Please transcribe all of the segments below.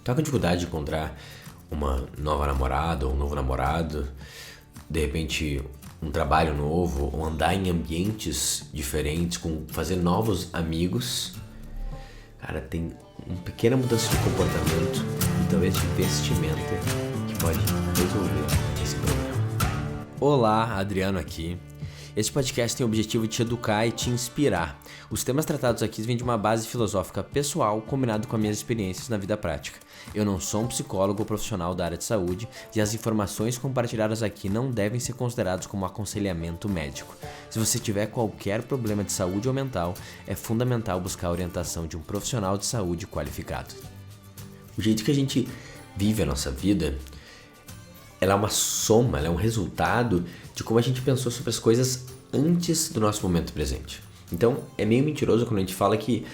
Tá com dificuldade de encontrar uma nova namorada ou um novo namorado, de repente um trabalho novo, ou andar em ambientes diferentes, fazer novos amigos? Cara, tem uma pequena mudança de comportamento e talvez de investimento que pode resolver esse problema. Olá, Adriano aqui. Este podcast tem o objetivo de te educar e te inspirar. Os temas tratados aqui vêm de uma base filosófica pessoal combinado com as minhas experiências na vida prática. Eu não sou um psicólogo ou profissional da área de saúde e as informações compartilhadas aqui não devem ser consideradas como aconselhamento médico. Se você tiver qualquer problema de saúde ou mental, é fundamental buscar a orientação de um profissional de saúde qualificado. O jeito que a gente vive a nossa vida, ela é uma soma, ela é um resultado de como a gente pensou sobre as coisas antes do nosso momento presente. Então, é meio mentiroso quando a gente fala que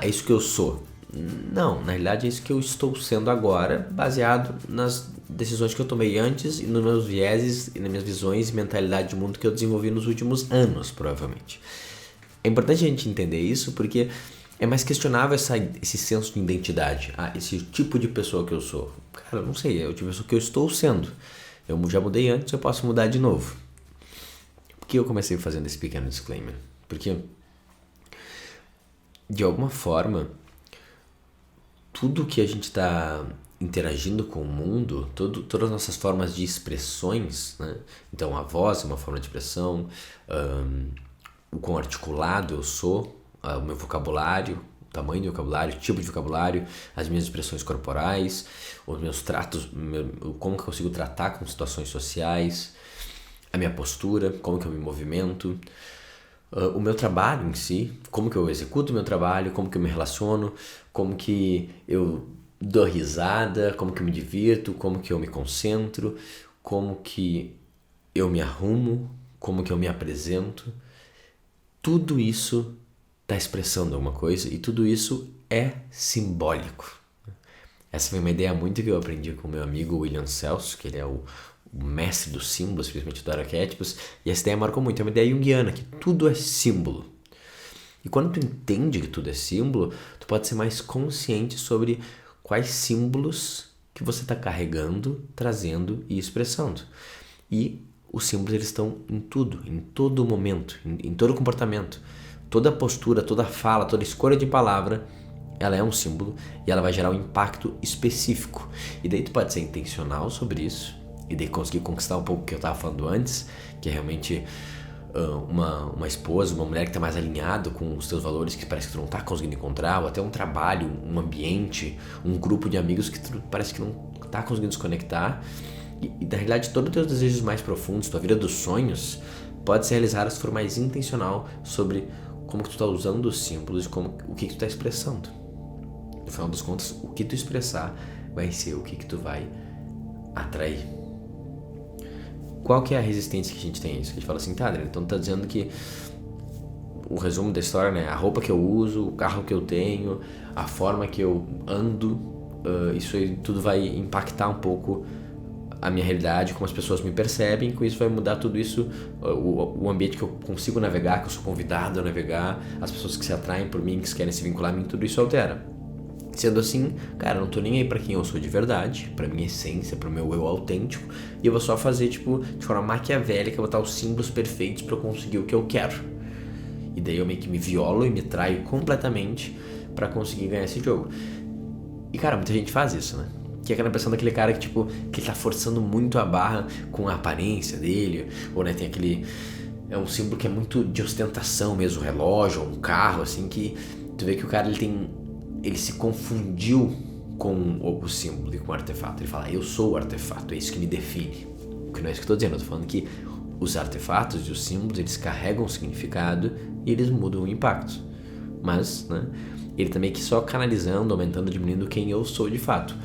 é isso que eu sou. Não, na realidade é isso que eu estou sendo agora, baseado nas decisões que eu tomei antes e nos meus vieses e nas minhas visões e mentalidade de mundo que eu desenvolvi nos últimos anos, provavelmente. É importante a gente entender isso porque é mais questionável esse senso de identidade. Esse tipo de pessoa que eu sou. Cara, eu não sei, é o tipo de pessoa que eu estou sendo. Eu já mudei antes, eu posso mudar de novo. Por que eu comecei fazendo esse pequeno disclaimer? Porque, de alguma forma, tudo que a gente está interagindo com o mundo, todas as nossas formas de expressões, né? Então a voz é uma forma de expressão, o quão articulado eu sou, o meu vocabulário, o tamanho do vocabulário, o tipo de vocabulário, as minhas expressões corporais, os meus tratos, como que eu consigo tratar com situações sociais, a minha postura, como que eu me movimento, o meu trabalho em si, como que eu executo o meu trabalho, como que eu me relaciono, como que eu dou risada, como que eu me divirto, como que eu me concentro, como que eu me arrumo, como que eu me apresento. Tudo isso está expressando alguma coisa e tudo isso é simbólico. Essa foi uma ideia muito que eu aprendi com o meu amigo William Celso, que ele é o mestre dos símbolos, principalmente dos arquétipos, e essa ideia marcou muito. É uma ideia junguiana, que tudo é símbolo. E quando tu entende que tudo é símbolo, tu pode ser mais consciente sobre quais símbolos que você está carregando, trazendo e expressando. E os símbolos eles estão em tudo, em todo momento, em todo comportamento. Toda postura, toda fala, toda escolha de palavra, ela é um símbolo e ela vai gerar um impacto específico. E daí tu pode ser intencional sobre isso, e daí conseguir conquistar um pouco o que eu estava falando antes, que é realmente uma esposa, uma mulher que está mais alinhada com os teus valores que parece que tu não está conseguindo encontrar, ou até um trabalho, um ambiente, um grupo de amigos que tu parece que não está conseguindo se conectar. E na realidade todos os teus desejos mais profundos, tua vida dos sonhos, pode ser realizada se for mais intencional sobre como que tu está usando os símbolos e o que tu está expressando. No final das contas, o que tu expressar vai ser o que tu vai atrair. Qual que é a resistência que a gente tem a isso? Que a gente fala assim, tá, Adriano, então tá dizendo que o resumo da história, né? A roupa que eu uso, o carro que eu tenho, a forma que eu ando, isso aí tudo vai impactar um pouco a minha realidade, como as pessoas me percebem, com isso vai mudar tudo isso, o ambiente que eu consigo navegar, que eu sou convidado a navegar, as pessoas que se atraem por mim, que querem se vincular a mim, tudo isso altera. Sendo assim, cara, eu não tô nem aí pra quem eu sou de verdade, pra minha essência, pro meu eu autêntico, e eu vou só fazer, de forma maquiavélica, botar os símbolos perfeitos pra eu conseguir o que eu quero. E daí eu meio que me violo e me traio completamente pra conseguir ganhar esse jogo. E, cara, muita gente faz isso, né? Que é aquela impressão daquele cara que, que ele tá forçando muito a barra com a aparência dele, ou, né, tem aquele... É um símbolo que é muito de ostentação mesmo, um relógio, um carro, assim, que tu vê que o cara, ele se confundiu com o símbolo e com o artefato. Ele fala, eu sou o artefato, é isso que me define. O que não é isso que eu tô dizendo, eu tô falando que os artefatos e os símbolos, eles carregam um significado e eles mudam o impacto. Mas, né, ele também que só canalizando, aumentando, diminuindo quem eu sou de fato.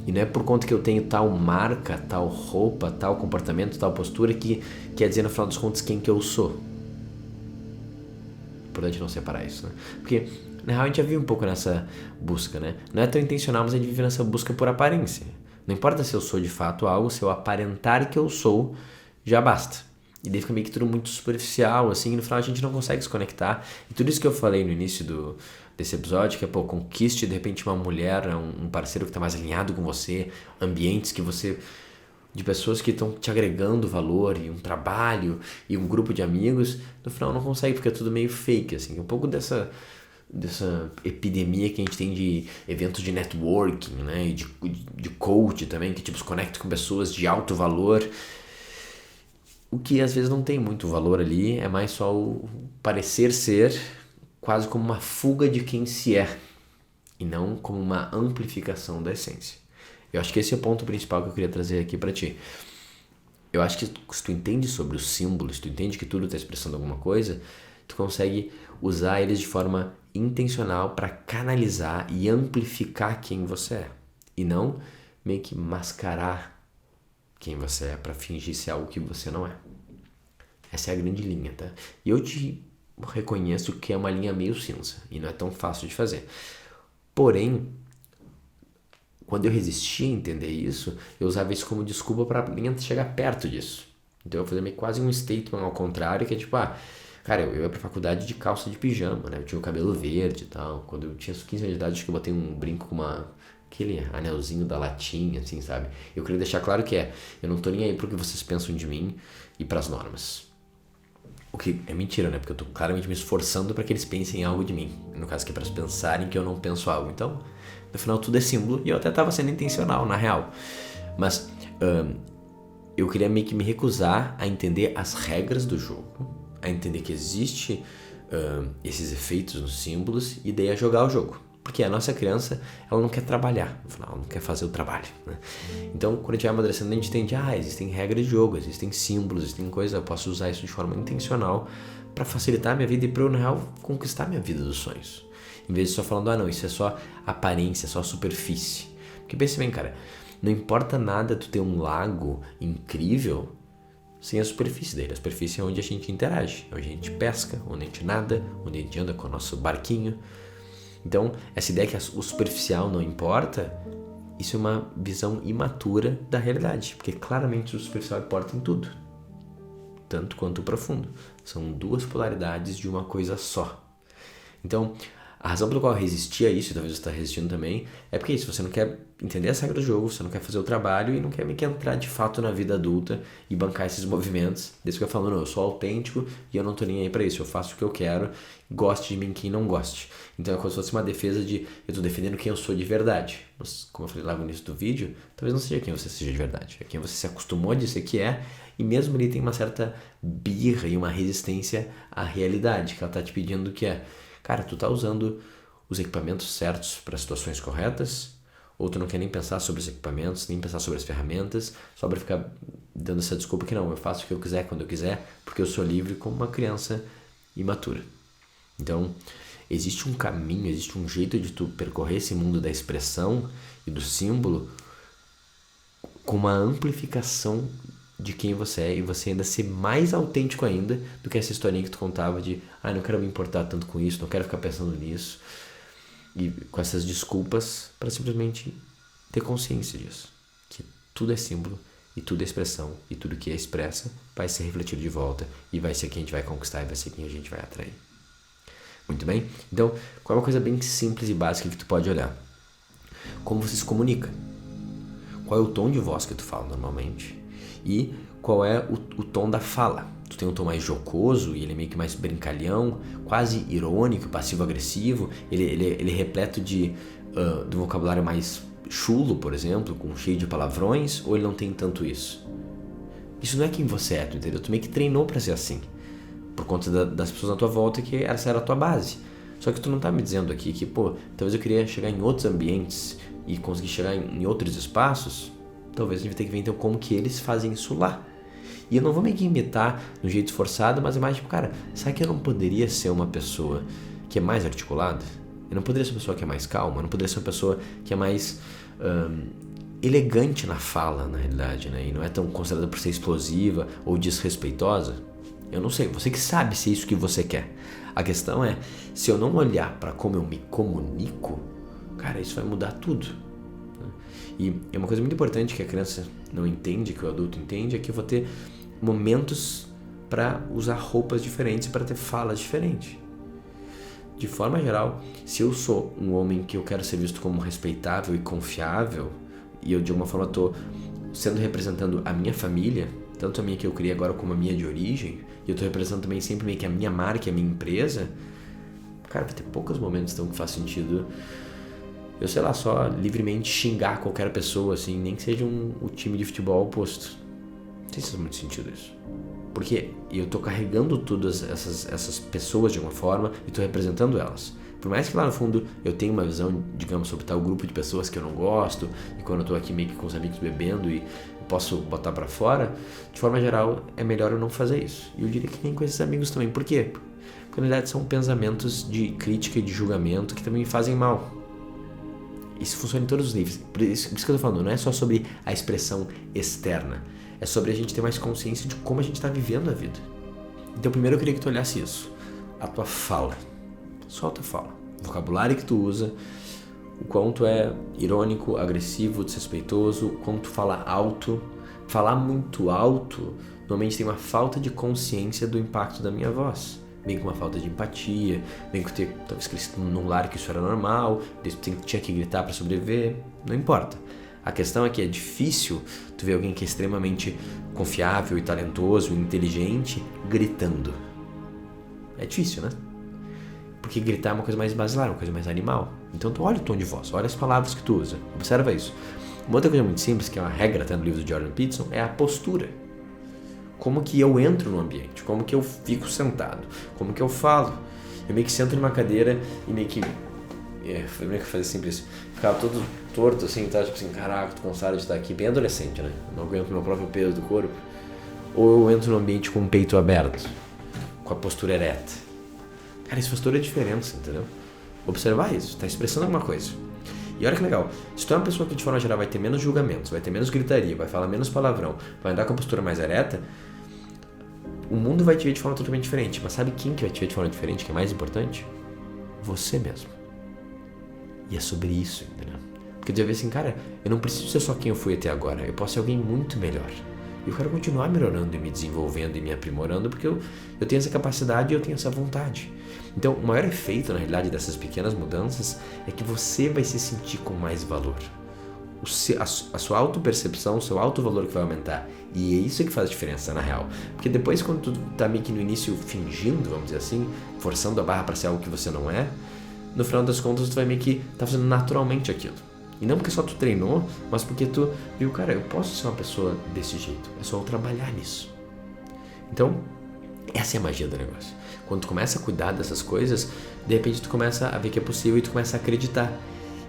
E não é por conta que eu tenho tal marca, tal roupa, tal comportamento, tal postura que quer dizer, no final dos contos, quem que eu sou. É importante não separar isso, né? Porque, na real, a gente já vive um pouco nessa busca, né? Não é tão intencional, mas a gente vive nessa busca por aparência. Não importa se eu sou de fato algo, se eu aparentar que eu sou, já basta. E daí fica meio que tudo muito superficial, assim, e no final a gente não consegue se conectar. E tudo isso que eu falei no início desse episódio, que é, pô, conquiste de repente uma mulher, um parceiro que tá mais alinhado com você, ambientes que você... de pessoas que estão te agregando valor, e um trabalho, e um grupo de amigos, no final não consegue, porque é tudo meio fake, assim. Um pouco dessa epidemia que a gente tem de eventos de networking, né, e de coach também, que tipo se conecta com pessoas de alto valor, o que às vezes não tem muito valor ali, é mais só o parecer ser, quase como uma fuga de quem se é, e não como uma amplificação da essência. Eu acho que esse é o ponto principal que eu queria trazer aqui pra ti. Eu acho que se tu entende sobre os símbolos, se tu entende que tudo está expressando alguma coisa, tu consegue usar eles de forma intencional para canalizar e amplificar quem você é. E não meio que mascarar quem você é para fingir ser algo que você não é. Essa é a grande linha, tá? E eu te reconheço que é uma linha meio cinza e não é tão fácil de fazer. Porém, quando eu resistia a entender isso, eu usava isso como desculpa para nem chegar perto disso. Então eu fazia meio quase um statement ao contrário, que é tipo, cara, eu ia pra faculdade de calça de pijama, né? Eu tinha o cabelo verde e tal. Quando eu tinha 15 anos de idade, acho que eu botei um brinco com aquele anelzinho da latinha, assim, sabe? Eu queria deixar claro que eu não tô nem aí pro que vocês pensam de mim e pras normas. O que é mentira, né? Porque eu tô claramente me esforçando para que eles pensem algo de mim. No caso, que é pra eles pensarem que eu não penso algo. Então, no final, tudo é símbolo. E eu até tava sendo intencional, na real. Mas eu queria meio que me recusar a entender as regras do jogo. A entender que existe esses efeitos nos símbolos. E daí a jogar o jogo. Porque a nossa criança, ela não quer trabalhar, no final, ela não quer fazer o trabalho, né? Então, quando a gente vai amadurecendo, a gente entende, existem regras de jogo, existem símbolos, existem coisas, eu posso usar isso de forma intencional para facilitar a minha vida e para eu, na real, conquistar a minha vida dos sonhos. Em vez de só falando, não, isso é só aparência, é só superfície. Porque pensa bem, cara, não importa nada tu ter um lago incrível sem a superfície dele. A superfície é onde a gente interage, onde a gente pesca, onde a gente nada, onde a gente anda com o nosso barquinho. Então, essa ideia que o superficial não importa, isso é uma visão imatura da realidade, porque claramente o superficial importa em tudo, tanto quanto o profundo. São duas polaridades de uma coisa só. Então, a razão pela qual eu resisti a isso, e talvez você está resistindo também, é porque isso, você não quer entender as regras do jogo, você não quer fazer o trabalho e não quer meio que entrar de fato na vida adulta e bancar esses movimentos. Desse que eu falo, não, eu sou autêntico e eu não tô nem aí pra isso, eu faço o que eu quero, goste de mim quem não goste. Então é como se fosse uma defesa de, eu tô defendendo quem eu sou de verdade. Mas, como eu falei lá no início do vídeo, talvez não seja quem você seja de verdade, é quem você se acostumou a dizer que é, e mesmo ali tem uma certa birra e uma resistência à realidade, que ela tá te pedindo que é, cara, tu tá usando os equipamentos certos para situações corretas, ou tu não quer nem pensar sobre os equipamentos, nem pensar sobre as ferramentas, só para ficar dando essa desculpa que não, eu faço o que eu quiser, quando eu quiser, porque eu sou livre como uma criança imatura. Então, existe um caminho, existe um jeito de tu percorrer esse mundo da expressão e do símbolo com uma amplificação de quem você é e você ainda ser mais autêntico ainda do que essa historinha que tu contava de não quero me importar tanto com isso, não quero ficar pensando nisso, e com essas desculpas para simplesmente ter consciência disso, que tudo é símbolo e tudo é expressão e tudo que é expressa vai ser refletido de volta e vai ser quem a gente vai conquistar e vai ser quem a gente vai atrair. Muito bem? Então, qual é uma coisa bem simples e básica que tu pode olhar? Como você se comunica? Qual é o tom de voz que tu fala normalmente? E qual é o tom da fala? Tu tem um tom mais jocoso e ele é meio que mais brincalhão, quase irônico, passivo-agressivo, ele é repleto de vocabulário mais chulo, por exemplo, com cheio de palavrões, ou ele não tem tanto isso? Isso não é quem você é, tu entendeu? Tu meio que treinou pra ser assim, por conta das pessoas na tua volta, que essa era a tua base. Só que tu não tá me dizendo aqui que, talvez eu queria chegar em outros ambientes e conseguir chegar em outros espaços, talvez a gente vai ter que ver então como que eles fazem isso lá. E eu não vou meio que imitar no jeito forçado, mas é mais tipo, cara, será que eu não poderia ser uma pessoa que é mais articulada? Eu não poderia ser uma pessoa que é mais calma? Eu não poderia ser uma pessoa que é mais elegante na fala, na realidade, né? E não é tão considerada por ser explosiva ou desrespeitosa? Eu não sei, você que sabe se é isso que você quer. A questão é, se eu não olhar para como eu me comunico, cara, isso vai mudar tudo. E é uma coisa muito importante que a criança não entende, que o adulto entende, é que eu vou ter momentos para usar roupas diferentes, para ter falas diferentes. De forma geral, se eu sou um homem que eu quero ser visto como respeitável e confiável, e eu de alguma forma estou representando a minha família, tanto a minha que eu criei agora como a minha de origem, e eu estou representando também sempre meio que a minha marca e a minha empresa, cara, vai ter poucos momentos então que faz sentido eu, sei lá, só livremente xingar qualquer pessoa, assim, nem que seja o time de futebol oposto. Não sei se faz muito sentido isso. Porque eu tô carregando todas essas pessoas de alguma forma e tô representando elas. Por mais que lá no fundo eu tenha uma visão, digamos, sobre tal grupo de pessoas que eu não gosto, e quando eu tô aqui meio que com os amigos bebendo e eu posso botar pra fora, de forma geral é melhor eu não fazer isso. E eu diria que nem com esses amigos também. Por quê? Porque na verdade são pensamentos de crítica e de julgamento que também me fazem mal. Isso funciona em todos os níveis. Por isso que eu tô falando, não é só sobre a expressão externa. É sobre a gente ter mais consciência de como a gente está vivendo a vida. Então primeiro eu queria que tu olhasse isso. A tua fala. Só a tua fala. O vocabulário que tu usa, o quanto é irônico, agressivo, desrespeitoso, o quanto tu fala alto. Falar muito alto, normalmente tem uma falta de consciência do impacto da minha voz. Vem com uma falta de empatia, vem com ter talvez crescido num lar que isso era normal, tinha que gritar para sobreviver, não importa. A questão é que é difícil tu ver alguém que é extremamente confiável e talentoso e inteligente gritando. É difícil, né? Porque gritar é uma coisa mais basilar, uma coisa mais animal. Então tu olha o tom de voz, olha as palavras que tu usa, observa isso. Uma outra coisa muito simples, que é uma regra até no livro do Jordan Peterson, é a postura. Como que eu entro no ambiente, como que eu fico sentado, como que eu falo. Eu meio que sento numa cadeira e meio que... eu meio que fazia sempre isso. Ficava todo torto assim, tá? Tipo assim, caraca, tô cansado de estar aqui. Bem adolescente, né? Não aguento meu próprio peso do corpo. Ou eu entro no ambiente com o peito aberto, com a postura ereta. Cara, isso faz toda a diferença, entendeu? Observar isso, tá expressando alguma coisa. E olha que legal, se tu é uma pessoa que de forma geral vai ter menos julgamentos, vai ter menos gritaria, vai falar menos palavrão, vai andar com a postura mais ereta, o mundo vai te ver de forma totalmente diferente. Mas sabe quem que vai te ver de forma diferente, que é mais importante? Você mesmo. E é sobre isso, entendeu? Porque tu vai ver assim, cara, eu não preciso ser só quem eu fui até agora, eu posso ser alguém muito melhor. E eu quero continuar melhorando e me desenvolvendo e me aprimorando, porque eu tenho essa capacidade e eu tenho essa vontade. Então, o maior efeito, na realidade, dessas pequenas mudanças é que você vai se sentir com mais valor. A sua autopercepção, o seu autovalor que vai aumentar. E é isso que faz a diferença, na real. Porque depois, quando tu tá meio que no início fingindo, vamos dizer assim, forçando a barra para ser algo que você não é, no final das contas tu vai meio que tá fazendo naturalmente aquilo. E não porque só tu treinou, mas porque tu viu, cara, eu posso ser uma pessoa desse jeito. É só eu trabalhar nisso. Então, essa é a magia do negócio. Quando tu começa a cuidar dessas coisas, de repente tu começa a ver que é possível e tu começa a acreditar.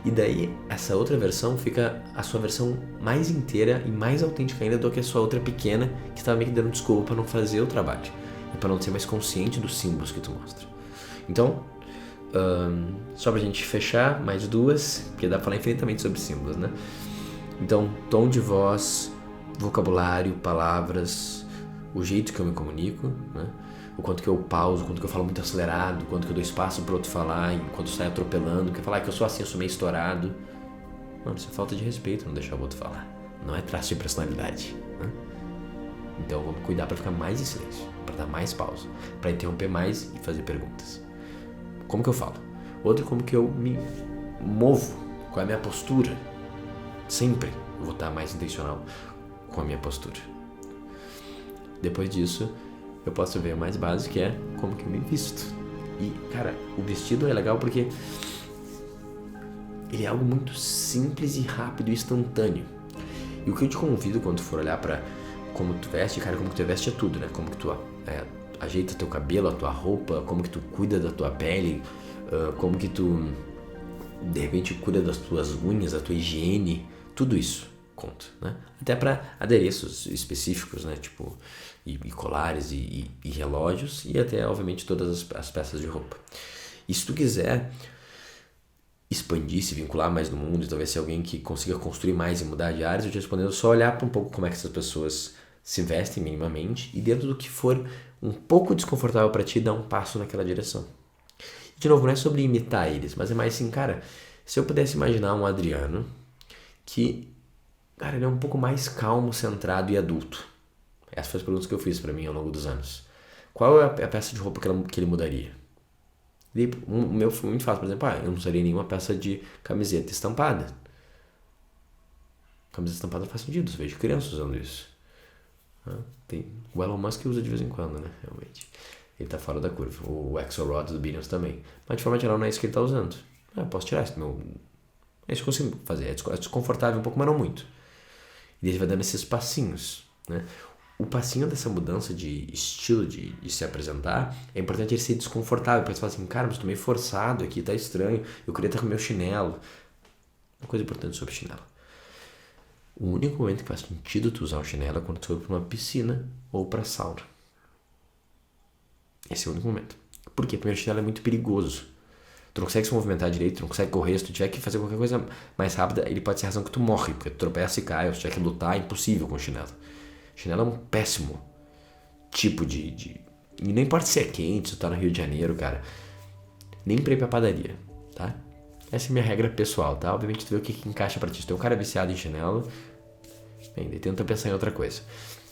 E daí, essa outra versão fica a sua versão mais inteira e mais autêntica ainda do que a sua outra pequena, que estava meio que dando desculpa para não fazer o trabalho. E para não ser mais consciente dos símbolos que tu mostra. Então, só pra gente fechar, mais duas, porque dá pra falar infinitamente sobre símbolos, né? Então, tom de voz, vocabulário, palavras, o jeito que eu me comunico, né? O quanto que eu pauso, o quanto que eu falo muito acelerado, o quanto que eu dou espaço pro outro falar, enquanto eu saio atropelando, porque falar que eu sou assim, eu sou meio estourado. Mano, isso é falta de respeito, não deixar o outro falar. Não é traço de personalidade, né? Então, vamos cuidar pra ficar mais em silêncio, pra dar mais pausa, pra interromper mais e fazer perguntas. Como que eu falo? Outro, como que eu me movo, qual é a minha postura. Sempre eu vou estar mais intencional com a minha postura. Depois disso, eu posso ver o mais básico, que é como que eu me visto. E, cara, o vestido é legal porque ele é algo muito simples e rápido e instantâneo. E o que eu te convido quando tu for olhar pra como tu veste, cara, como que tu veste é tudo, né? Como que tu ajeita teu cabelo, a tua roupa, como que tu cuida da tua pele, como que tu, de repente, cuida das tuas unhas, da tua higiene, tudo isso conta, né? Até para adereços específicos, né? Tipo, e colares e relógios, e até, obviamente, todas as peças de roupa. E se tu quiser expandir, se vincular mais no mundo, e talvez ser alguém que consiga construir mais e mudar de áreas, eu te respondendo só olhar para um pouco como é que essas pessoas se vestem minimamente, e dentro do que for um pouco desconfortável para ti, dar um passo naquela direção. De novo, não é sobre imitar eles, mas é mais assim, cara, se eu pudesse imaginar um Adriano que, cara, ele é um pouco mais calmo, centrado e adulto. Essas foram as perguntas que eu fiz para mim ao longo dos anos. Qual é a peça de roupa que ele mudaria? E o meu foi muito fácil, por exemplo, eu não usaria nenhuma peça de camiseta estampada. Camiseta estampada não faz sentido, eu vejo crianças usando isso. Tem, o Elon Musk usa de vez em quando, né? Realmente. Ele tá fora da curva. O Axelrod do Billions também. Mas de forma geral não é isso que ele tá usando. Eu posso tirar isso. É isso que eu consigo fazer. É desconfortável um pouco, mas não muito. E ele vai dando esses passinhos, né? O passinho dessa mudança de estilo de se apresentar é importante ele ser desconfortável. Porque você fala assim, cara, mas tô meio forçado aqui, tá estranho. Eu queria estar com meu chinelo. Uma coisa importante sobre chinelo. O único momento que faz sentido tu usar o chinelo é quando tu for pra uma piscina ou pra sauna. Esse é o único momento. Por quê? Primeiro, o chinelo é muito perigoso. Tu não consegue se movimentar direito, tu não consegue correr. Se tu tiver que fazer qualquer coisa mais rápida, ele pode ser a razão que tu morre, porque tu tropeça e cai, ou se tu tiver que lutar, é impossível com o chinelo. Chinelo é um péssimo tipo de... E não importa se é quente, se tu tá no Rio de Janeiro, cara. Nem pra ir pra padaria, tá? Essa é a minha regra pessoal, tá? Obviamente tu vê o que encaixa pra ti. Se tu é um cara viciado em chinelo, bem, daí tenta pensar em outra coisa.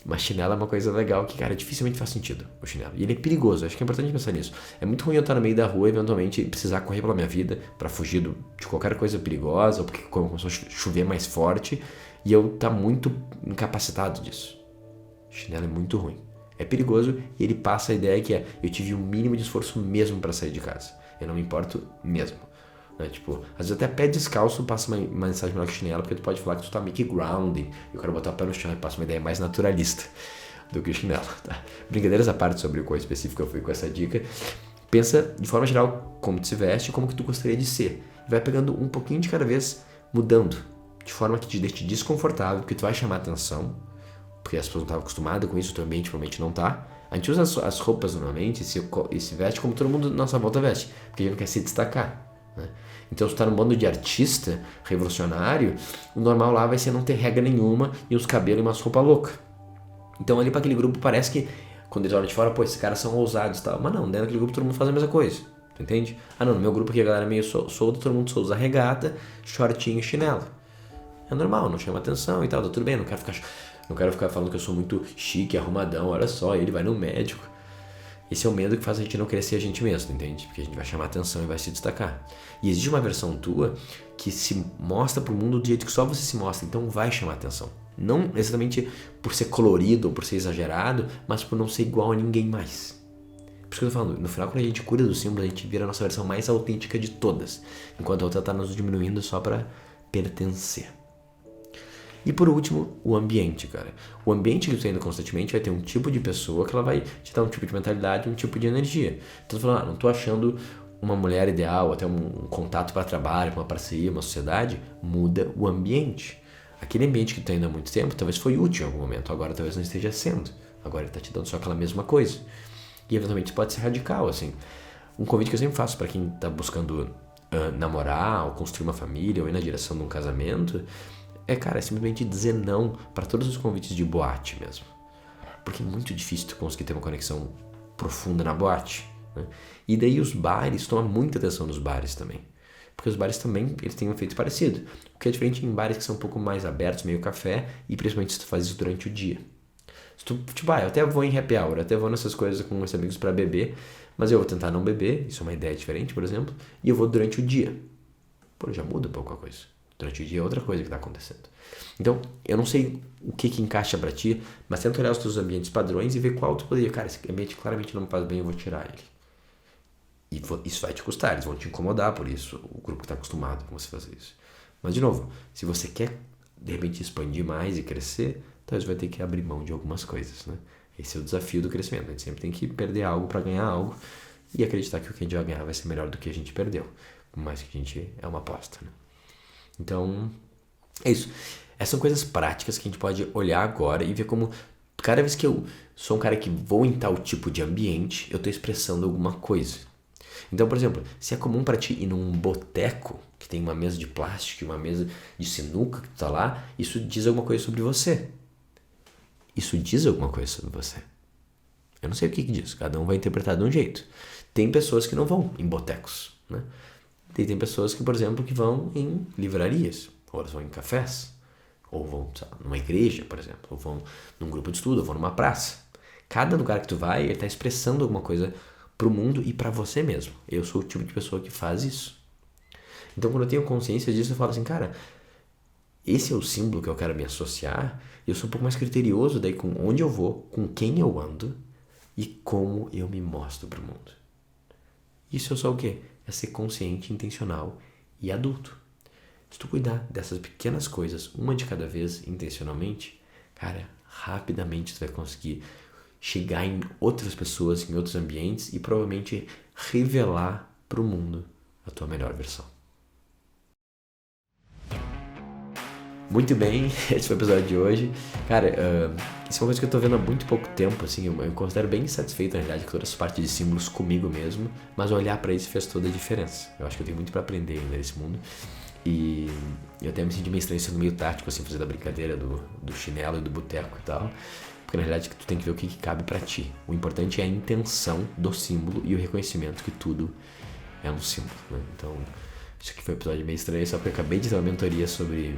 Mas chinelo é uma coisa legal que, cara, dificilmente faz sentido, o chinelo. E ele é perigoso, acho que é importante pensar nisso. É muito ruim eu estar no meio da rua, eventualmente, precisar correr pela minha vida pra fugir de qualquer coisa perigosa, ou porque começou a chover mais forte, e eu tá muito incapacitado disso. O chinelo é muito ruim. É perigoso e ele passa a ideia que eu tive o mínimo de esforço mesmo pra sair de casa. Eu não me importo mesmo. Né? Tipo, às vezes até pé descalço passa uma mensagem melhor que chinelo, porque tu pode falar que tu tá meio que grounding, e eu quero botar o pé no chão e passa uma ideia mais naturalista do que o chinelo, tá? Brincadeiras à parte sobre o qual específico eu fui com essa dica. Pensa, de forma geral, como tu se veste e como que tu gostaria de ser. Vai pegando um pouquinho de cada vez, mudando, de forma que te deixe desconfortável, porque tu vai chamar atenção, porque as pessoas não estavam acostumadas com isso, o teu ambiente provavelmente não tá. A gente usa as roupas normalmente e se veste como todo mundo na nossa volta veste, porque a gente não quer se destacar. Né? Então, se tu tá num bando de artista revolucionário, o normal lá vai ser não ter regra nenhuma e uns cabelos e umas roupas loucas. Então, ali para aquele grupo parece que, quando eles olham de fora, pô, esses caras são ousados e tal. Mas não, dentro daquele grupo todo mundo faz a mesma coisa. Tu entende? Ah, não, no meu grupo aqui a galera é meio solta, todo mundo só usa regata, shortinho e chinelo. É normal, não chama atenção e tal, tá tudo bem, não quero ficar falando que eu sou muito chique, arrumadão, olha só, ele vai no médico. Esse é o medo que faz a gente não crescer a gente mesmo, entende? Porque a gente vai chamar atenção e vai se destacar. E existe uma versão tua que se mostra pro mundo do jeito que só você se mostra, então vai chamar atenção. Não exatamente por ser colorido ou por ser exagerado, mas por não ser igual a ninguém mais. Por isso que eu tô falando, no final quando a gente cuida do símbolo, a gente vira a nossa versão mais autêntica de todas, enquanto a outra tá nos diminuindo só pra pertencer. E por último, o ambiente, cara. O ambiente que tu tá indo constantemente vai ter um tipo de pessoa que ela vai te dar um tipo de mentalidade, um tipo de energia. Então tu falando, não tô achando uma mulher ideal, até um contato para trabalho, uma parceria, uma sociedade, muda o ambiente. Aquele ambiente que tu tá indo há muito tempo, talvez foi útil em algum momento, agora talvez não esteja sendo. Agora ele tá te dando só aquela mesma coisa. E eventualmente pode ser radical, assim. Um convite que eu sempre faço para quem tá buscando namorar, ou construir uma família, ou ir na direção de um casamento, cara, é simplesmente dizer não para todos os convites de boate mesmo. Porque é muito difícil tu conseguir ter uma conexão profunda na boate. Né? E daí os bares, toma muita atenção nos bares também. Porque os bares também, eles têm um efeito parecido. O que é diferente em bares que são um pouco mais abertos, meio café, e principalmente se tu faz isso durante o dia. Se tu, tipo, eu até vou em happy hour, até vou nessas coisas com meus amigos para beber, mas eu vou tentar não beber, isso é uma ideia diferente, por exemplo, e eu vou durante o dia. Pô, já muda um pouco a coisa. Durante o dia é outra coisa que está acontecendo. Então, eu não sei o que encaixa para ti, mas tenta olhar os teus ambientes padrões e ver qual tu poderia. Cara, esse ambiente claramente não me faz bem, eu vou tirar ele. E isso vai te custar, eles vão te incomodar por isso, o grupo que está acostumado com você fazer isso. Mas, de novo, se você quer, de repente, expandir mais e crescer, talvez vai ter que abrir mão de algumas coisas, né? Esse é o desafio do crescimento. A gente sempre tem que perder algo para ganhar algo e acreditar que o que a gente vai ganhar vai ser melhor do que a gente perdeu. Por mais que a gente é uma aposta, né? Então, é isso. Essas são coisas práticas que a gente pode olhar agora e ver como cada vez que eu sou um cara que vou em tal tipo de ambiente, eu estou expressando alguma coisa. Então, por exemplo, se é comum para ti ir num boteco que tem uma mesa de plástico e uma mesa de sinuca que tu tá lá, isso diz alguma coisa sobre você. Isso diz alguma coisa sobre você. Eu não sei o que diz, cada um vai interpretar de um jeito. Tem pessoas que não vão em botecos, né? E tem pessoas que, por exemplo, que vão em livrarias, ou elas vão em cafés, ou vão numa igreja, por exemplo, ou vão num grupo de estudo, ou vão numa praça. Cada lugar que tu vai, ele tá expressando alguma coisa pro mundo e pra você mesmo. Eu sou o tipo de pessoa que faz isso. Então, quando eu tenho consciência disso, eu falo assim, cara, esse é o símbolo que eu quero me associar. Eu sou um pouco mais criterioso daí com onde eu vou, com quem eu ando e como eu me mostro pro mundo. Isso é só o quê? É ser consciente, intencional e adulto. Se tu cuidar dessas pequenas coisas, uma de cada vez, intencionalmente, cara, rapidamente tu vai conseguir chegar em outras pessoas, em outros ambientes e provavelmente revelar pro mundo a tua melhor versão. Muito bem, esse foi o episódio de hoje. Cara, isso é uma coisa que eu tô vendo há muito pouco tempo, assim, eu considero bem insatisfeito, na realidade, com toda essa parte de símbolos comigo mesmo, mas olhar pra isso fez toda a diferença. Eu acho que eu tenho muito pra aprender ainda nesse mundo. E eu até me senti meio estranho sendo meio tático, assim, fazer da brincadeira do chinelo e do boteco e tal. Porque na realidade tu tem que ver o que cabe pra ti. O importante é a intenção do símbolo e o reconhecimento que tudo é um símbolo, né? Então, isso aqui foi um episódio meio estranho, só porque eu acabei de ter uma mentoria sobre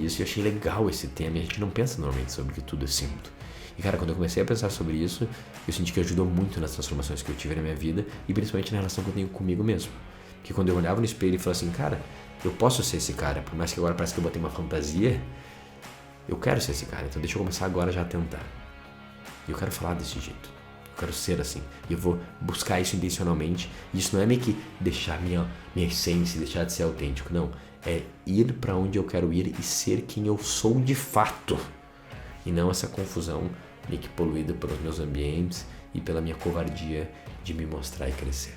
isso e eu achei legal esse tema. E a gente não pensa normalmente sobre que tudo é símbolo. E cara, quando eu comecei a pensar sobre isso, eu senti que ajudou muito nas transformações que eu tive na minha vida e principalmente na relação que eu tenho comigo mesmo. Porque quando eu olhava no espelho e falava assim, cara, eu posso ser esse cara, por mais que agora parece que eu botei uma fantasia, eu quero ser esse cara, então deixa eu começar agora já a tentar. E eu quero falar desse jeito, eu quero ser assim, e eu vou buscar isso intencionalmente. E isso não é meio que deixar minha essência, deixar de ser autêntico, não. É ir pra onde eu quero ir e ser quem eu sou de fato. E não essa confusão meio que poluída pelos meus ambientes e pela minha covardia de me mostrar e crescer.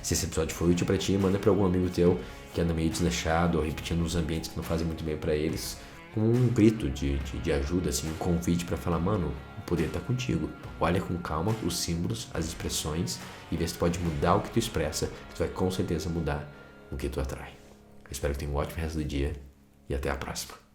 Se esse episódio foi útil pra ti, manda pra algum amigo teu que anda meio desleixado ou repetindo os ambientes que não fazem muito bem pra eles, com um grito de ajuda, assim, um convite pra falar, mano, o poder tá contigo. Olha com calma os símbolos, as expressões e vê se tu pode mudar o que tu expressa, que tu vai com certeza mudar o que tu atrai. Eu espero que tenha um ótimo resto do dia e até a próxima.